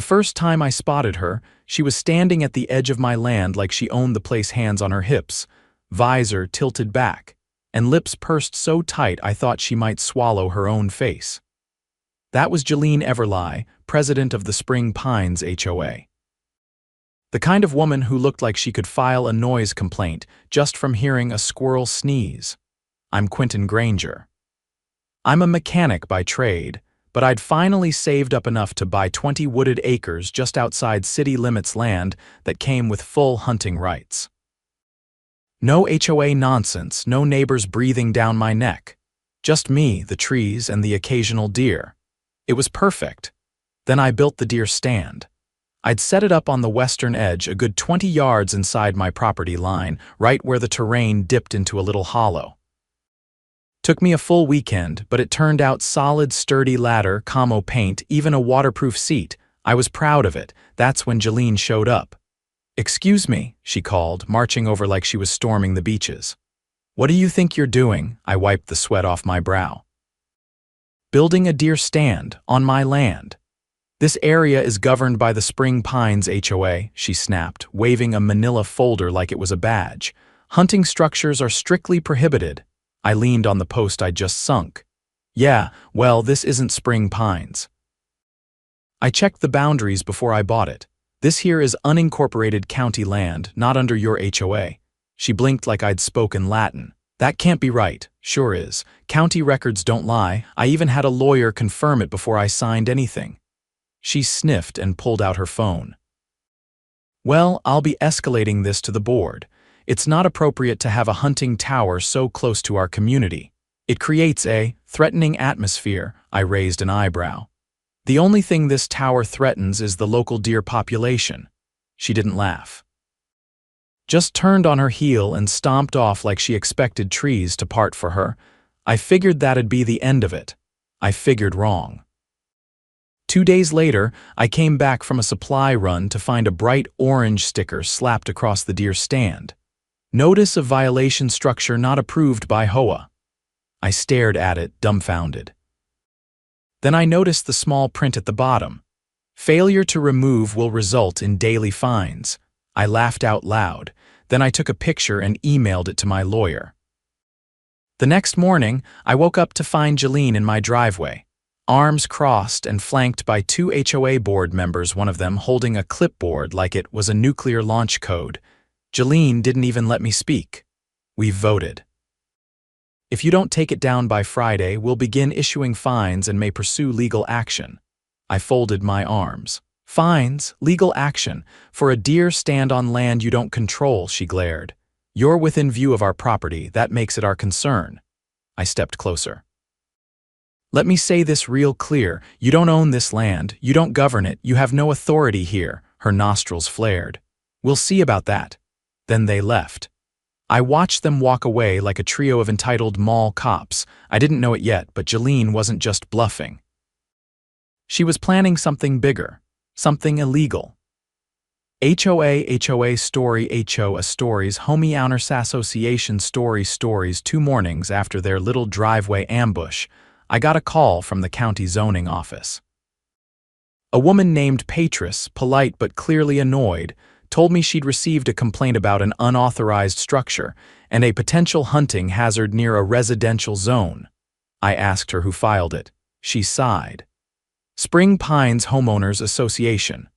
The first time I spotted her, she was standing at the edge of my land like she owned the place, hands on her hips, visor tilted back, and lips pursed so tight I thought she might swallow her own face. That was Jeline Everly, president of the Spring Pines HOA. The kind of woman who looked like she could file a noise complaint just from hearing a squirrel sneeze. I'm Quentin Granger. I'm a mechanic by trade, but I'd finally saved up enough to buy 20 wooded acres just outside city limits land that came with full hunting rights. No HOA nonsense, no neighbors breathing down my neck. Just me, the trees, and the occasional deer. It was perfect. Then I built the deer stand. I'd set it up on the western edge, a good 20 yards inside my property line, right where the terrain dipped into a little hollow. Took me a full weekend, but it turned out solid, sturdy ladder, camo paint, even a waterproof seat. I was proud of it. That's when Jeline showed up. "Excuse me," she called, marching over like she was storming the beaches. "What do you think you're doing?" I wiped the sweat off my brow. "Building a deer stand on my land. This area is governed by the Spring Pines HOA," she snapped, waving a manila folder like it was a badge. "Hunting structures are strictly prohibited." I leaned on the post I'd just sunk. "Yeah, well, this isn't Spring Pines." I checked the boundaries before I bought it. "This here is unincorporated county land, not under your HOA. She blinked like I'd spoken Latin. "That can't be right." "Sure is. County records don't lie. I even had a lawyer confirm it before I signed anything." She sniffed and pulled out her phone. "Well, I'll be escalating this to the board. It's not appropriate to have a hunting tower so close to our community. It creates a threatening atmosphere." I raised an eyebrow. "The only thing this tower threatens is the local deer population." She didn't laugh. Just turned on her heel and stomped off like she expected trees to part for her. I figured that'd be the end of it. I figured wrong. 2 days later, I came back from a supply run to find a bright orange sticker slapped across the deer stand. "Notice of violation, structure not approved by HOA." I stared at it, dumbfounded. Then I noticed the small print at the bottom. "Failure to remove will result in daily fines." I laughed out loud. Then I took a picture and emailed it to my lawyer. The next morning, I woke up to find Jeline in my driveway, arms crossed and flanked by 2 HOA board members, one of them holding a clipboard like it was a nuclear launch code. Jeline didn't even let me speak. "We've voted. If you don't take it down by Friday, we'll begin issuing fines and may pursue legal action." I folded my arms. "Fines? Legal action? For a deer stand on land you don't control," she glared. "You're within view of our property. That makes it our concern." I stepped closer. "Let me say this real clear. You don't own this land. You don't govern it. You have no authority here." Her nostrils flared. "We'll see about that." Then they left. I watched them walk away like a trio of entitled mall cops. I didn't know it yet, but Jeline wasn't just bluffing. She was planning something bigger, something illegal. HOA story HOA stories Homeowners Association stories 2 mornings after their little driveway ambush, I got a call from the county zoning office. A woman named Patris, polite but clearly annoyed, told me she'd received a complaint about an unauthorized structure and a potential hunting hazard near a residential zone. I asked her who filed it. She sighed. "Spring Pines Homeowners Association."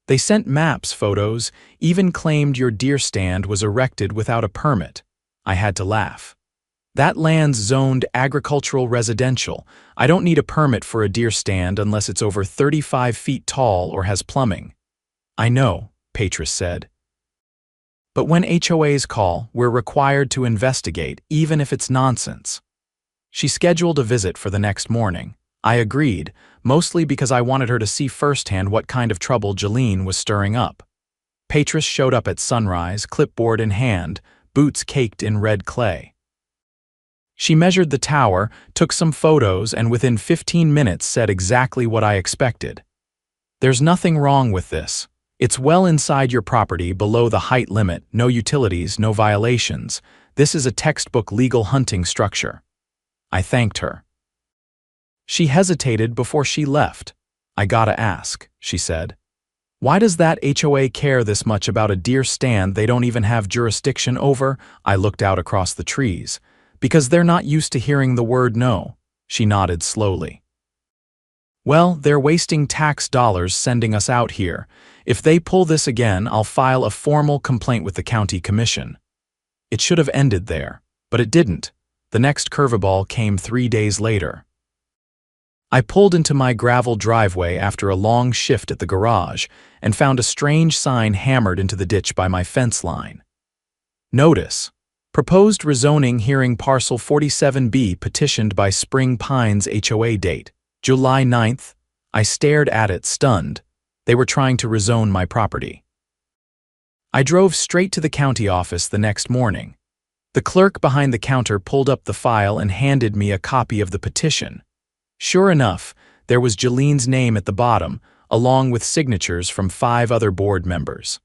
"They sent maps, photos, even claimed your deer stand was erected without a permit." I had to laugh. "That land's zoned agricultural residential. I don't need a permit for a deer stand unless it's over 35 feet tall or has plumbing." "I know," Patris said. "But when HOAs call, we're required to investigate, even if it's nonsense." She scheduled a visit for the next morning. I agreed, mostly because I wanted her to see firsthand what kind of trouble Jeline was stirring up. Patris showed up at sunrise, clipboard in hand, boots caked in red clay. She measured the tower, took some photos, and within 15 minutes said exactly what I expected. "There's nothing wrong with this. It's well inside your property, below the height limit, no utilities, no violations. This is a textbook legal hunting structure." I thanked her. She hesitated before she left. "I gotta ask, she said. Why does that HOA care this much about a deer stand they don't even have jurisdiction over? I looked out across the trees. Because they're not used to hearing the word no, she nodded slowly. Well, they're wasting tax dollars sending us out here. If they pull this again, I'll file a formal complaint with the county commission. It should have ended there, but it didn't. The next curveball came 3 days later. I pulled into my gravel driveway after a long shift at the garage and found a strange sign hammered into the ditch by my fence line. Notice: proposed rezoning hearing parcel 47B petitioned by Spring Pines HOA date, July 9th. I stared at it, stunned. They were trying to rezone my property. I drove straight to the county office the next morning. The clerk behind the counter pulled up the file and handed me a copy of the petition. Sure enough, there was Jolene's name at the bottom, along with signatures from 5 other board members.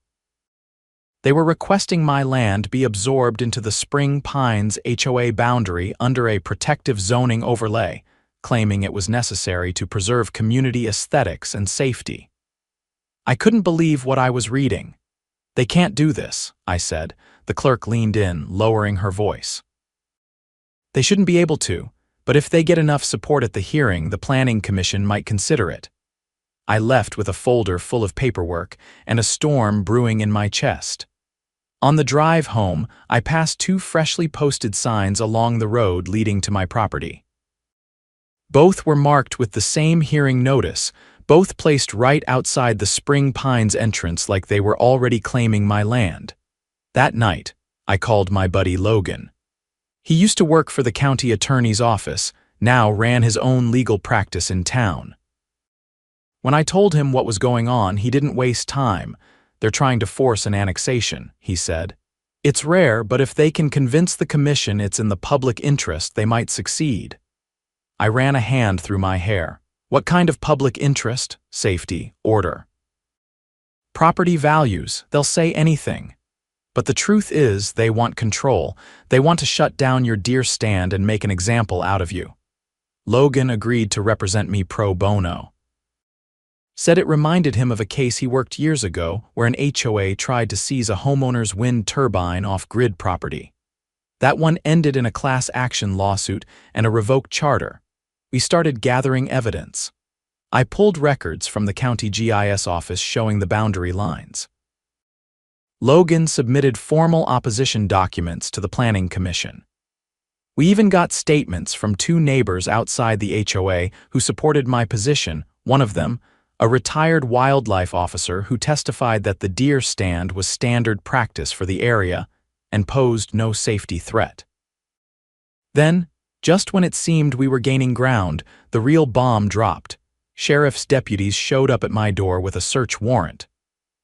They were requesting my land be absorbed into the Spring Pines HOA boundary under a protective zoning overlay, claiming it was necessary to preserve community aesthetics and safety. I couldn't believe what I was reading. They can't do this, I said. The clerk leaned in, lowering her voice. They shouldn't be able to, but if they get enough support at the hearing, the Planning Commission might consider it. I left with a folder full of paperwork and a storm brewing in my chest. On the drive home, I passed 2 freshly posted signs along the road leading to my property. Both were marked with the same hearing notice, both placed right outside the Spring Pines entrance like they were already claiming my land. That night, I called my buddy Logan. He used to work for the county attorney's office, now ran his own legal practice in town. When I told him what was going on, he didn't waste time. They're trying to force an annexation, he said. It's rare, but if they can convince the commission it's in the public interest, they might succeed. I ran a hand through my hair. What kind of public interest? Safety, order. Property values, they'll say anything. But the truth is, they want control. They want to shut down your deer stand and make an example out of you. Logan agreed to represent me pro bono. Said it reminded him of a case he worked years ago where an HOA tried to seize a homeowner's wind turbine off grid property. That one ended in a class action lawsuit and a revoked charter. We started gathering evidence. I pulled records from the county GIS office showing the boundary lines. Logan submitted formal opposition documents to the Planning Commission. We even got statements from 2 neighbors outside the HOA who supported my position, one of them, a retired wildlife officer who testified that the deer stand was standard practice for the area and posed no safety threat. Then, just when it seemed we were gaining ground, the real bomb dropped. Sheriff's deputies showed up at my door with a search warrant.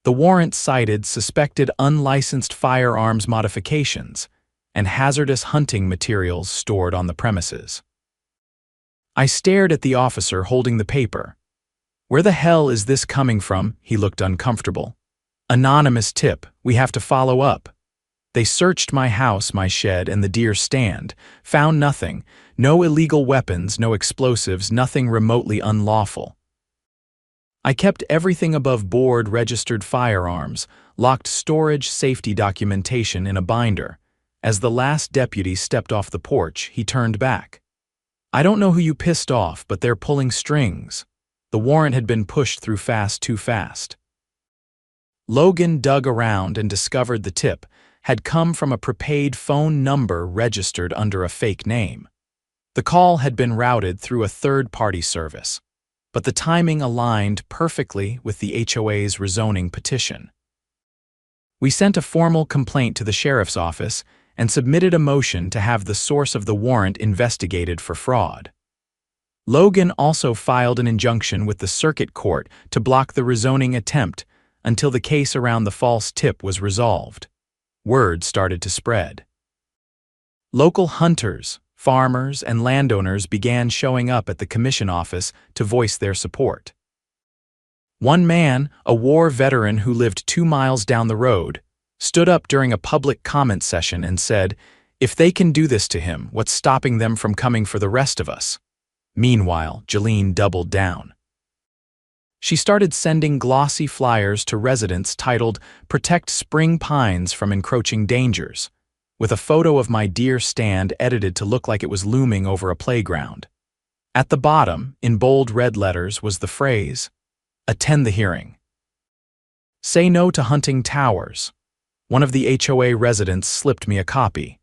The warrant cited suspected unlicensed firearms modifications and hazardous hunting materials stored on the premises. I stared at the officer holding the paper. Where the hell is this coming from? He looked uncomfortable. Anonymous tip. We have to follow up. They searched my house, my shed, and the deer stand. Found nothing. No illegal weapons, no explosives, nothing remotely unlawful. I kept everything above board registered firearms, locked storage safety documentation in a binder. As the last deputy stepped off the porch, he turned back. I don't know who you pissed off, but they're pulling strings. The warrant had been pushed through too fast. Logan dug around and discovered the tip had come from a prepaid phone number registered under a fake name. The call had been routed through a third-party service, but the timing aligned perfectly with the HOA's rezoning petition. We sent a formal complaint to the sheriff's office and submitted a motion to have the source of the warrant investigated for fraud. Logan also filed an injunction with the circuit court to block the rezoning attempt until the case around the false tip was resolved. Word started to spread. Local hunters, farmers, and landowners began showing up at the commission office to voice their support. One man, a war veteran who lived 2 miles down the road, stood up during a public comment session and said, "If they can do this to him, what's stopping them from coming for the rest of us?" Meanwhile, Jolene doubled down. She started sending glossy flyers to residents titled "Protect Spring Pines from Encroaching Dangers," with a photo of my deer stand edited to look like it was looming over a playground. At the bottom, in bold red letters, was the phrase, "Attend the hearing." Say no to hunting towers. One of the HOA residents slipped me a copy.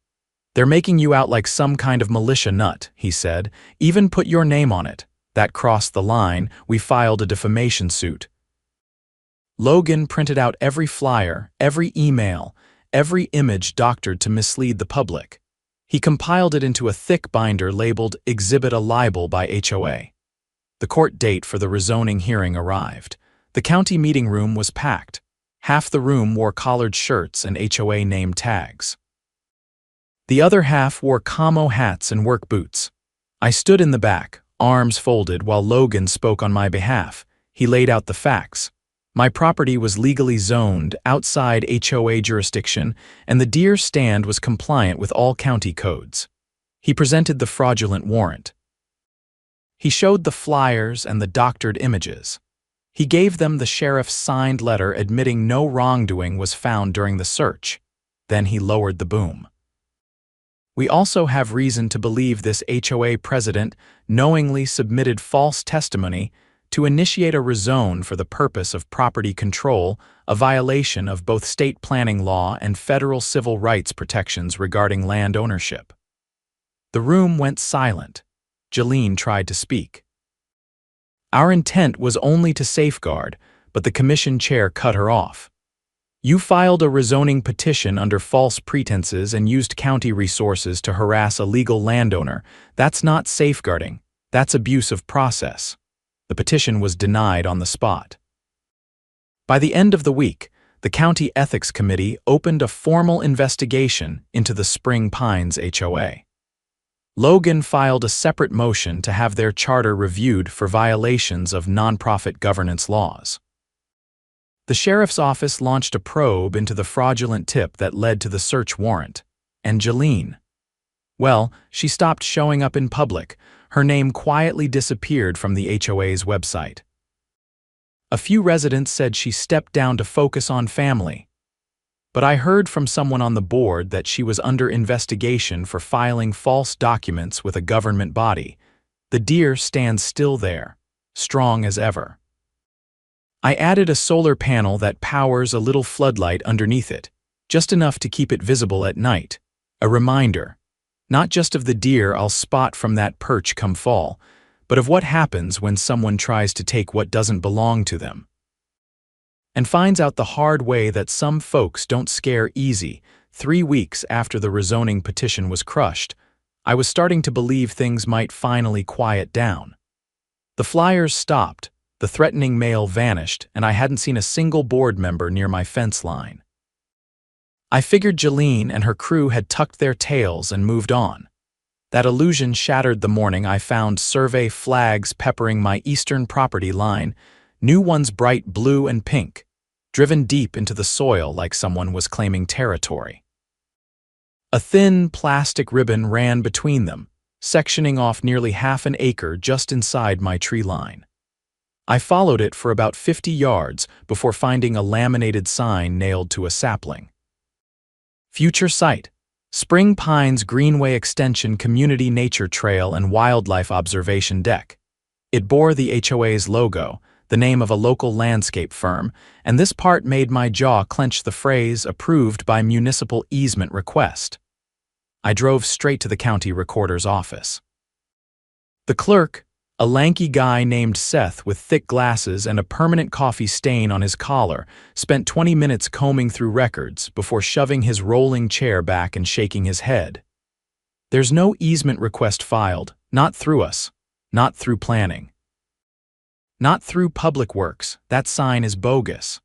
"They're making you out like some kind of militia nut," he said. "Even put your name on it." That crossed the line. We filed a defamation suit. Logan printed out every flyer, every email, every image doctored to mislead the public. He compiled it into a thick binder labeled Exhibit a Libel by HOA. The court date for the rezoning hearing arrived. The county meeting room was packed. Half the room wore collared shirts and HOA name tags. The other half wore camo hats and work boots. I stood in the back, arms folded, while Logan spoke on my behalf. He laid out the facts. My property was legally zoned outside HOA jurisdiction, and the deer stand was compliant with all county codes. He presented the fraudulent warrant. He showed the flyers and the doctored images. He gave them the sheriff's signed letter admitting no wrongdoing was found during the search. Then he lowered the boom. We also have reason to believe this HOA president knowingly submitted false testimony to initiate a rezone for the purpose of property control, a violation of both state planning law and federal civil rights protections regarding land ownership. The room went silent. Jeline tried to speak. Our intent was only to safeguard, but the commission chair cut her off. "You filed a rezoning petition under false pretenses and used county resources to harass a legal landowner. That's not safeguarding. That's abuse of process." The petition was denied on the spot. By the end of the week, the County Ethics Committee opened a formal investigation into the Spring Pines HOA. Logan filed a separate motion to have their charter reviewed for violations of nonprofit governance laws. The sheriff's office launched a probe into the fraudulent tip that led to the search warrant. And Jeline? Well, she stopped showing up in public. Her name quietly disappeared from the HOA's website. A few residents said she stepped down to focus on family. But I heard from someone on the board that she was under investigation for filing false documents with a government body. The deer stands still there, strong as ever. I added a solar panel that powers a little floodlight underneath it, just enough to keep it visible at night. A reminder, not just of the deer I'll spot from that perch come fall, but of what happens when someone tries to take what doesn't belong to them. And finds out the hard way that some folks don't scare easy. 3 weeks after the rezoning petition was crushed, I was starting to believe things might finally quiet down. The flyers stopped, the threatening mail vanished, and I hadn't seen a single board member near my fence line. I figured Jeline and her crew had tucked their tails and moved on. That illusion shattered the morning I found survey flags peppering my eastern property line, new ones bright blue and pink, driven deep into the soil like someone was claiming territory. A thin plastic ribbon ran between them, sectioning off nearly half an acre just inside my tree line. I followed it for about 50 yards before finding a laminated sign nailed to a sapling. Future site: Spring Pines Greenway Extension Community Nature Trail and Wildlife Observation Deck. It bore the HOA's logo, the name of a local landscape firm, and this part made my jaw clench. The phrase "approved by municipal easement request." I drove straight to the county recorder's office. The clerk, a lanky guy named Seth with thick glasses and a permanent coffee stain on his collar, spent 20 minutes combing through records before shoving his rolling chair back and shaking his head. "There's no easement request filed, not through us, not through planning. Not through Public Works. That sign is bogus."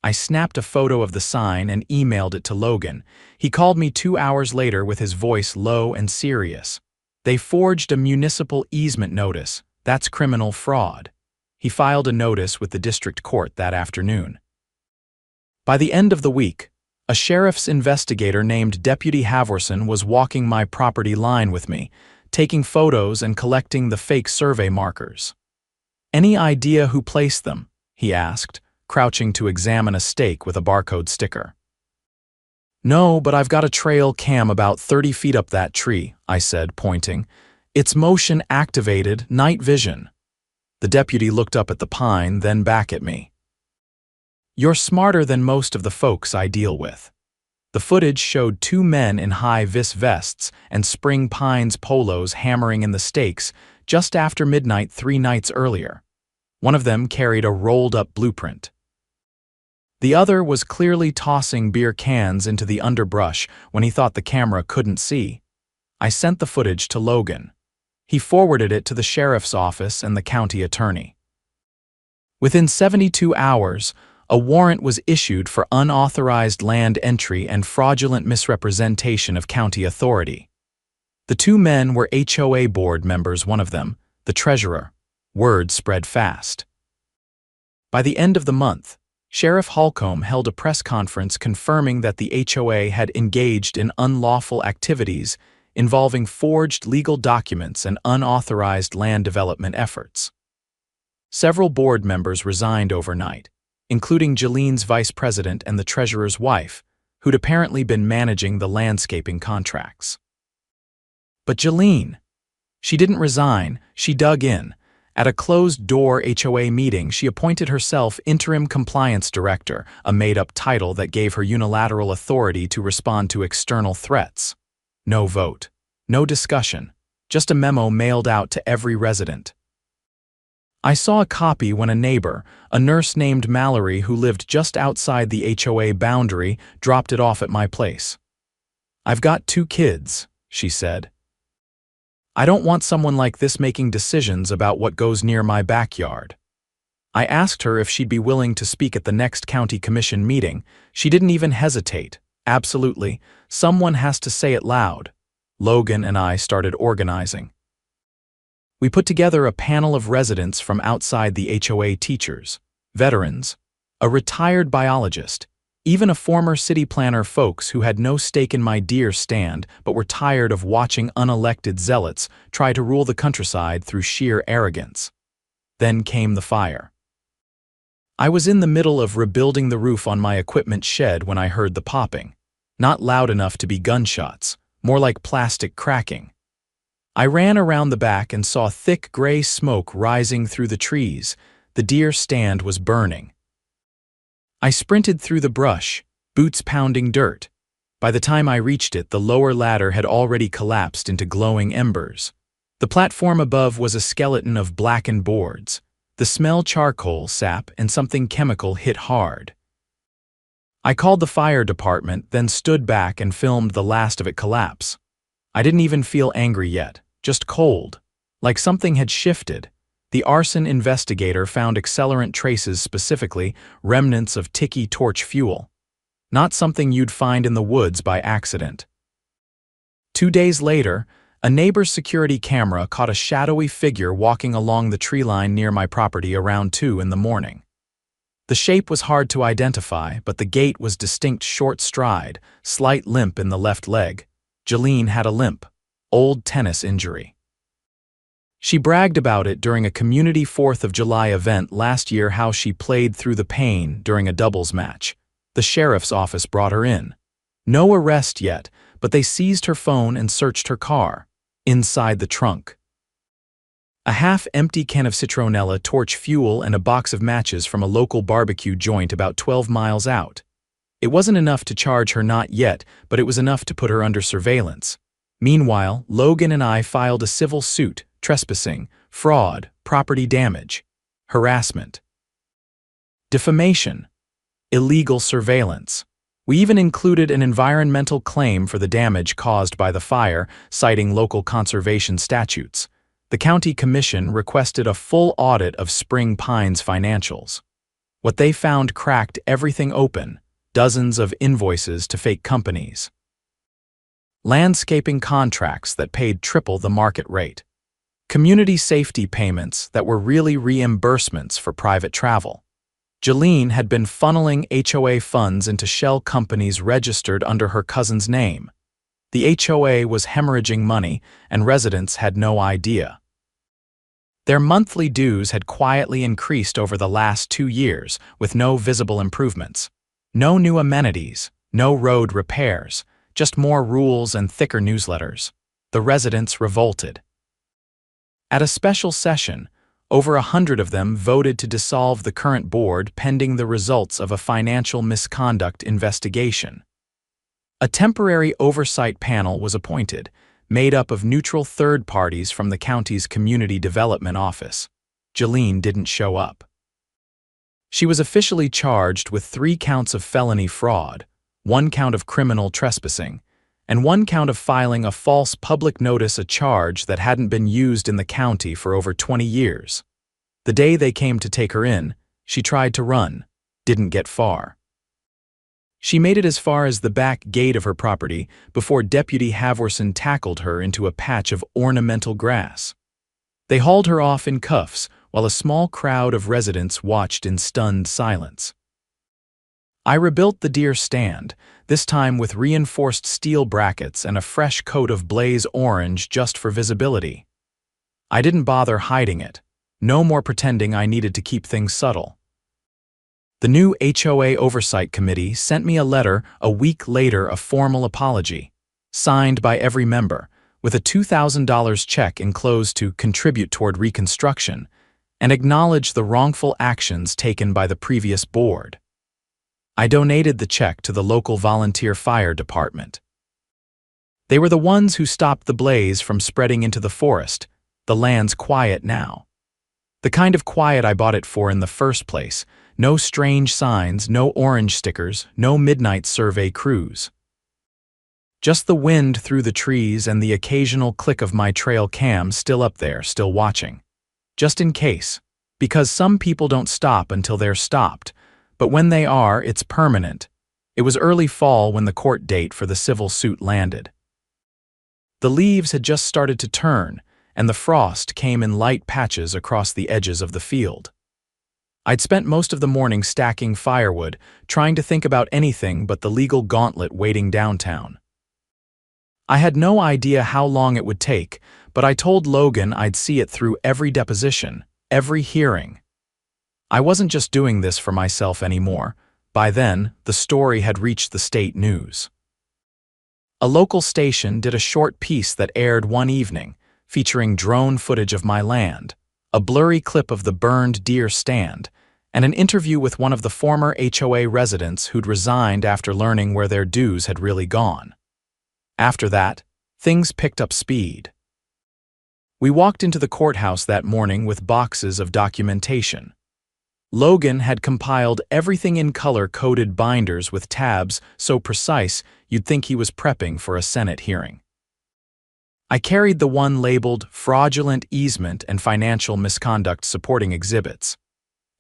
I snapped a photo of the sign and emailed it to Logan. He called me 2 hours later with his voice low and serious. "They forged a municipal easement notice. That's criminal fraud." He filed a notice with the district court that afternoon. By the end of the week, a sheriff's investigator named Deputy Havorson was walking my property line with me, taking photos and collecting the fake survey markers. "Any idea who placed them?" he asked, crouching to examine a stake with a barcode sticker. "No, but I've got a trail cam about 30 feet up that tree," I said, pointing. "It's motion-activated night vision." The deputy looked up at the pine, then back at me. "You're smarter than most of the folks I deal with." The footage showed two men in high-vis vests and spring pines polos hammering in the stakes just after midnight 3 nights earlier. One of them carried a rolled-up blueprint. The other was clearly tossing beer cans into the underbrush when he thought the camera couldn't see. I sent the footage to Logan. He forwarded it to the sheriff's office and the county attorney. Within 72 hours, a warrant was issued for unauthorized land entry and fraudulent misrepresentation of county authority. The two men were HOA board members, one of them, the treasurer. Word spread fast. By the end of the month, Sheriff Holcomb held a press conference confirming that the HOA had engaged in unlawful activities involving forged legal documents and unauthorized land development efforts. Several board members resigned overnight, including Jolene's vice president and the treasurer's wife, who'd apparently been managing the landscaping contracts. But Jolene, she didn't resign, she dug in. At a closed-door HOA meeting, she appointed herself interim compliance director, a made-up title that gave her unilateral authority to respond to external threats. No vote, no discussion, just a memo mailed out to every resident. I saw a copy when a neighbor, a nurse named Mallory who lived just outside the HOA boundary, dropped it off at my place. "I've got 2 kids," she said. "I don't want someone like this making decisions about what goes near my backyard." I asked her if she'd be willing to speak at the next county commission meeting. She didn't even hesitate. "Absolutely. Someone has to say it loud." Logan and I started organizing. We put together a panel of residents from outside the HOA: teachers, veterans, a retired biologist, even a former city planner, folks who had no stake in my deer stand but were tired of watching unelected zealots try to rule the countryside through sheer arrogance. Then came the fire. I was in the middle of rebuilding the roof on my equipment shed when I heard the popping. Not loud enough to be gunshots, more like plastic cracking. I ran around the back and saw thick gray smoke rising through the trees. The deer stand was burning. I sprinted through the brush, boots pounding dirt. By the time I reached it, the lower ladder had already collapsed into glowing embers. The platform above was a skeleton of blackened boards. The smell, charcoal, sap, and something chemical hit hard. I called the fire department, then stood back and filmed the last of it collapse. I didn't even feel angry yet, just cold, like something had shifted. The arson investigator found accelerant traces, specifically remnants of tiki torch fuel. Not something you'd find in the woods by accident. 2 days later, a neighbor's security camera caught a shadowy figure walking along the tree line near my property around 2 in the morning. The shape was hard to identify, but the gait was distinct: short stride, slight limp in the left leg. Jolene had a limp, old tennis injury. She bragged about it during a community 4th of July event last year, how she played through the pain during a doubles match. The sheriff's office brought her in. No arrest yet, but they seized her phone and searched her car. Inside the trunk, a half-empty can of citronella torch fuel and a box of matches from a local barbecue joint about 12 miles out. It wasn't enough to charge her, not yet, but it was enough to put her under surveillance. Meanwhile, Logan and I filed a civil suit: trespassing, fraud, property damage, harassment, defamation, illegal surveillance. We even included an environmental claim for the damage caused by the fire, citing local conservation statutes. The county commission requested a full audit of Spring Pines' financials. What they found cracked everything open: dozens of invoices to fake companies, landscaping contracts that paid triple the market rate, community safety payments that were really reimbursements for private travel. Jolene had been funneling HOA funds into shell companies registered under her cousin's name. The HOA was hemorrhaging money, and residents had no idea. Their monthly dues had quietly increased over the last 2 years with no visible improvements. No new amenities, no road repairs, just more rules and thicker newsletters. The residents revolted. At a special session, over 100 of them voted to dissolve the current board pending the results of a financial misconduct investigation. A temporary oversight panel was appointed, made up of neutral third parties from the county's Community Development Office. Jolene didn't show up. She was officially charged with 3 counts of felony fraud, 1 count of criminal trespassing, and 1 count of filing a false public notice, a charge that hadn't been used in the county for over 20 years. The day they came to take her in, she tried to run, didn't get far. She made it as far as the back gate of her property before Deputy Havorson tackled her into a patch of ornamental grass. They hauled her off in cuffs while a small crowd of residents watched in stunned silence. I rebuilt the deer stand, this time with reinforced steel brackets and a fresh coat of blaze orange just for visibility. I didn't bother hiding it. No more pretending I needed to keep things subtle. The new HOA Oversight Committee sent me a letter a week later, a formal apology, signed by every member, with a $2,000 check enclosed to contribute toward reconstruction, and acknowledge the wrongful actions taken by the previous board. I donated the check to the local volunteer fire department. They were the ones who stopped the blaze from spreading into the forest. The land's quiet now. The kind of quiet I bought it for in the first place. No strange signs, no orange stickers, no midnight survey crews. Just the wind through the trees and the occasional click of my trail cam still up there, still watching. Just in case, because some people don't stop until they're stopped, but when they are, it's permanent. It was early fall when the court date for the civil suit landed. The leaves had just started to turn, and the frost came in light patches across the edges of the field. I'd spent most of the morning stacking firewood, trying to think about anything but the legal gauntlet waiting downtown. I had no idea how long it would take, but I told Logan I'd see it through every deposition, every hearing. I wasn't just doing this for myself anymore. By then, the story had reached the state news. A local station did a short piece that aired one evening, featuring drone footage of my land, a blurry clip of the burned deer stand, and an interview with one of the former HOA residents who'd resigned after learning where their dues had really gone. After that, things picked up speed. We walked into the courthouse that morning with boxes of documentation. Logan had compiled everything in color-coded binders with tabs so precise you'd think he was prepping for a Senate hearing. I carried the one labeled Fraudulent Easement and Financial Misconduct Supporting Exhibits,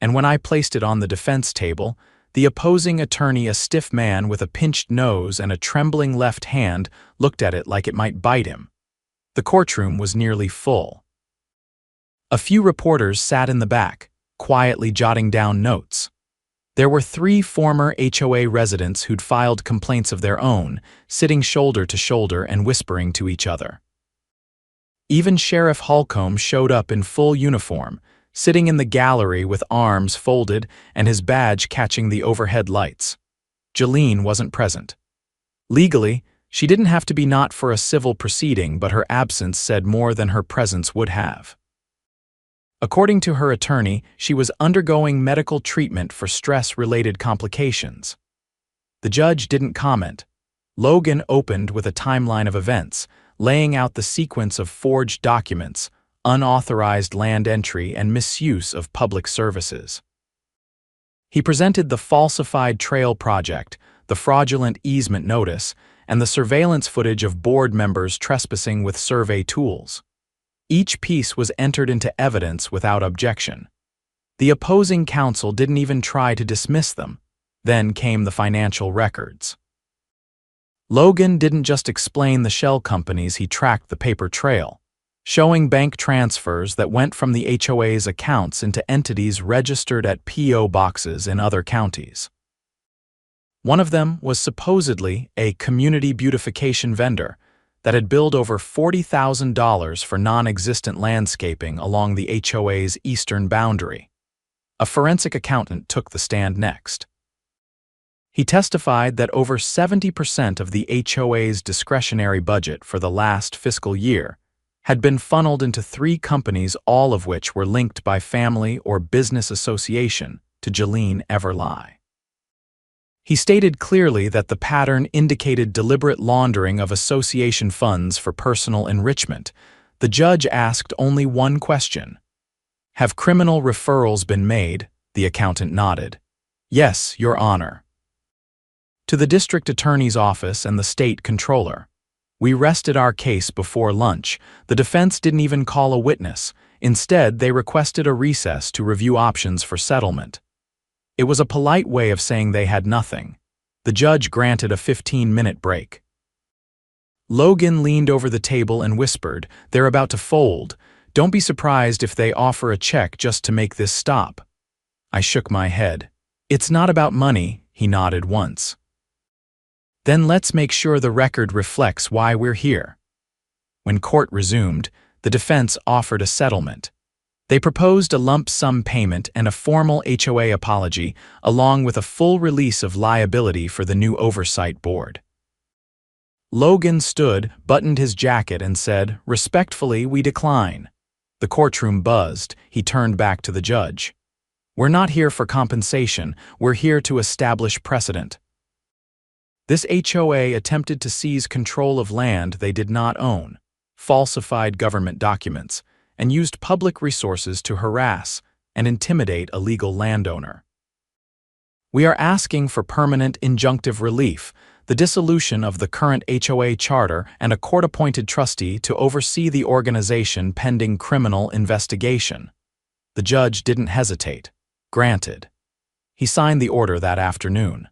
and when I placed it on the defense table, the opposing attorney, a stiff man with a pinched nose and a trembling left hand, looked at it like it might bite him. The courtroom was nearly full. A few reporters sat in the back, quietly jotting down notes. There were 3 former HOA residents who'd filed complaints of their own, sitting shoulder to shoulder and whispering to each other. Even Sheriff Holcomb showed up in full uniform, sitting in the gallery with arms folded and his badge catching the overhead lights. Jolene wasn't present. Legally, she didn't have to be not for a civil proceeding, but her absence said more than her presence would have. According to her attorney, she was undergoing medical treatment for stress-related complications. The judge didn't comment. Logan opened with a timeline of events, laying out the sequence of forged documents, unauthorized land entry, and misuse of public services. He presented the falsified trail project, the fraudulent easement notice, and the surveillance footage of board members trespassing with survey tools. Each piece was entered into evidence without objection. The opposing counsel didn't even try to dismiss them. Then came the financial records. Logan didn't just explain the shell companies he tracked the paper trail, showing bank transfers that went from the HOA's accounts into entities registered at P.O. boxes in other counties. One of them was supposedly a community beautification vendor, that had billed over $40,000 for non-existent landscaping along the HOA's eastern boundary. A forensic accountant took the stand next. He testified that over 70% of the HOA's discretionary budget for the last fiscal year had been funneled into 3 companies, all of which were linked by family or business association to Jalene Everly. He stated clearly that the pattern indicated deliberate laundering of association funds for personal enrichment. The judge asked only one question. "Have criminal referrals been made?" The accountant nodded. "Yes, Your Honor." To the district attorney's office and the state controller. "We rested our case before lunch. The defense didn't even call a witness. Instead, they requested a recess to review options for settlement." It was a polite way of saying they had nothing. The judge granted a 15-minute break. Logan leaned over the table and whispered, "They're about to fold. Don't be surprised if they offer a check just to make this stop." I shook my head. "It's not about money," he nodded once. "Then let's make sure the record reflects why we're here." When court resumed, the defense offered a settlement. They proposed a lump sum payment and a formal HOA apology, along with a full release of liability for the new oversight board. Logan stood, buttoned his jacket, and said, "Respectfully, we decline." The courtroom buzzed. He turned back to the judge. "We're not here for compensation. We're here to establish precedent." This HOA attempted to seize control of land they did not own, falsified government documents, and used public resources to harass and intimidate a legal landowner. We are asking for permanent injunctive relief, the dissolution of the current HOA charter, and a court-appointed trustee to oversee the organization pending criminal investigation. The judge didn't hesitate. Granted. He signed the order that afternoon.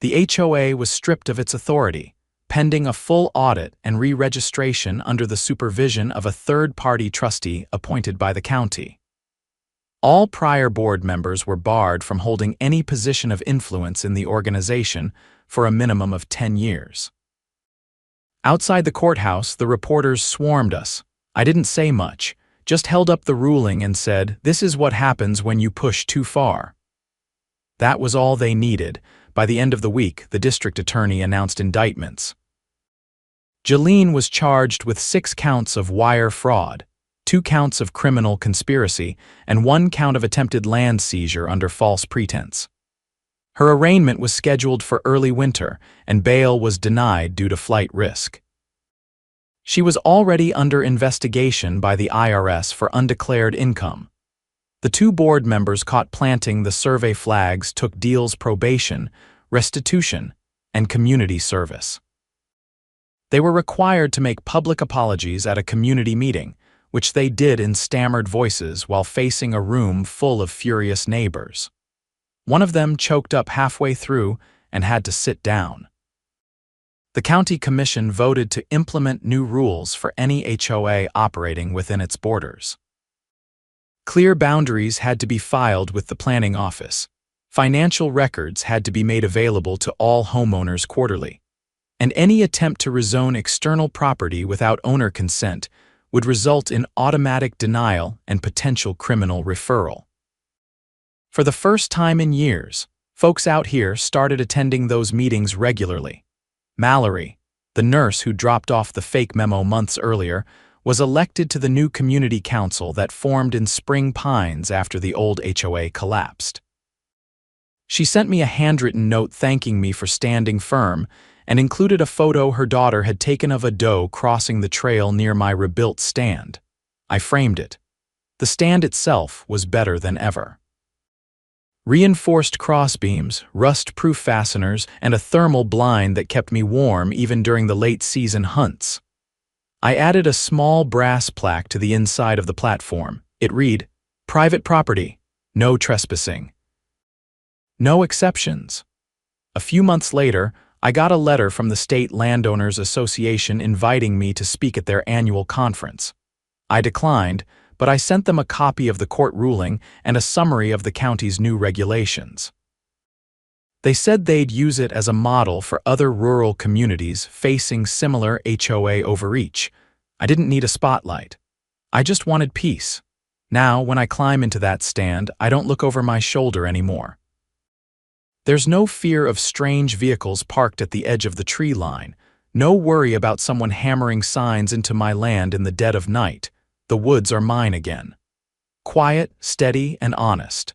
The HOA was stripped of its authority, pending a full audit and re-registration under the supervision of a third-party trustee appointed by the county. All prior board members were barred from holding any position of influence in the organization for a minimum of 10 years. Outside the courthouse, the reporters swarmed us. I didn't say much, just held up the ruling and said, "This is what happens when you push too far." That was all they needed. By the end of the week, the district attorney announced indictments. Jalene was charged with 6 counts of wire fraud, 2 counts of criminal conspiracy, and 1 count of attempted land seizure under false pretense. Her arraignment was scheduled for early winter, and bail was denied due to flight risk. She was already under investigation by the IRS for undeclared income. The 2 board members caught planting the survey flags took deals probation, restitution, and community service. They were required to make public apologies at a community meeting, which they did in stammered voices while facing a room full of furious neighbors. One of them choked up halfway through and had to sit down. The county commission voted to implement new rules for any HOA operating within its borders. Clear boundaries had to be filed with the planning office. Financial records had to be made available to all homeowners quarterly. And any attempt to rezone external property without owner consent would result in automatic denial and potential criminal referral. For the first time in years, folks out here started attending those meetings regularly. Mallory, the nurse who dropped off the fake memo months earlier, was elected to the new community council that formed in Spring Pines after the old HOA collapsed. She sent me a handwritten note thanking me for standing firm and included a photo her daughter had taken of a doe crossing the trail near my rebuilt stand. I framed it. The stand itself was better than ever. Reinforced crossbeams, rust-proof fasteners, and a thermal blind that kept me warm even during the late-season hunts. I added a small brass plaque to the inside of the platform. It read, "Private property, no trespassing. No exceptions." A few months later, I got a letter from the State Landowners Association inviting me to speak at their annual conference. I declined, but I sent them a copy of the court ruling and a summary of the county's new regulations. They said they'd use it as a model for other rural communities facing similar HOA overreach. I didn't need a spotlight. I just wanted peace. Now, when I climb into that stand, I don't look over my shoulder anymore. There's no fear of strange vehicles parked at the edge of the tree line, no worry about someone hammering signs into my land in the dead of night. The woods are mine again. Quiet, steady, and honest.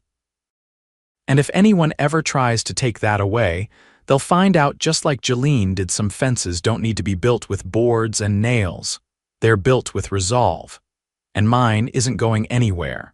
And if anyone ever tries to take that away, they'll find out just like Jeline did, some fences don't need to be built with boards and nails. They're built with resolve. And mine isn't going anywhere.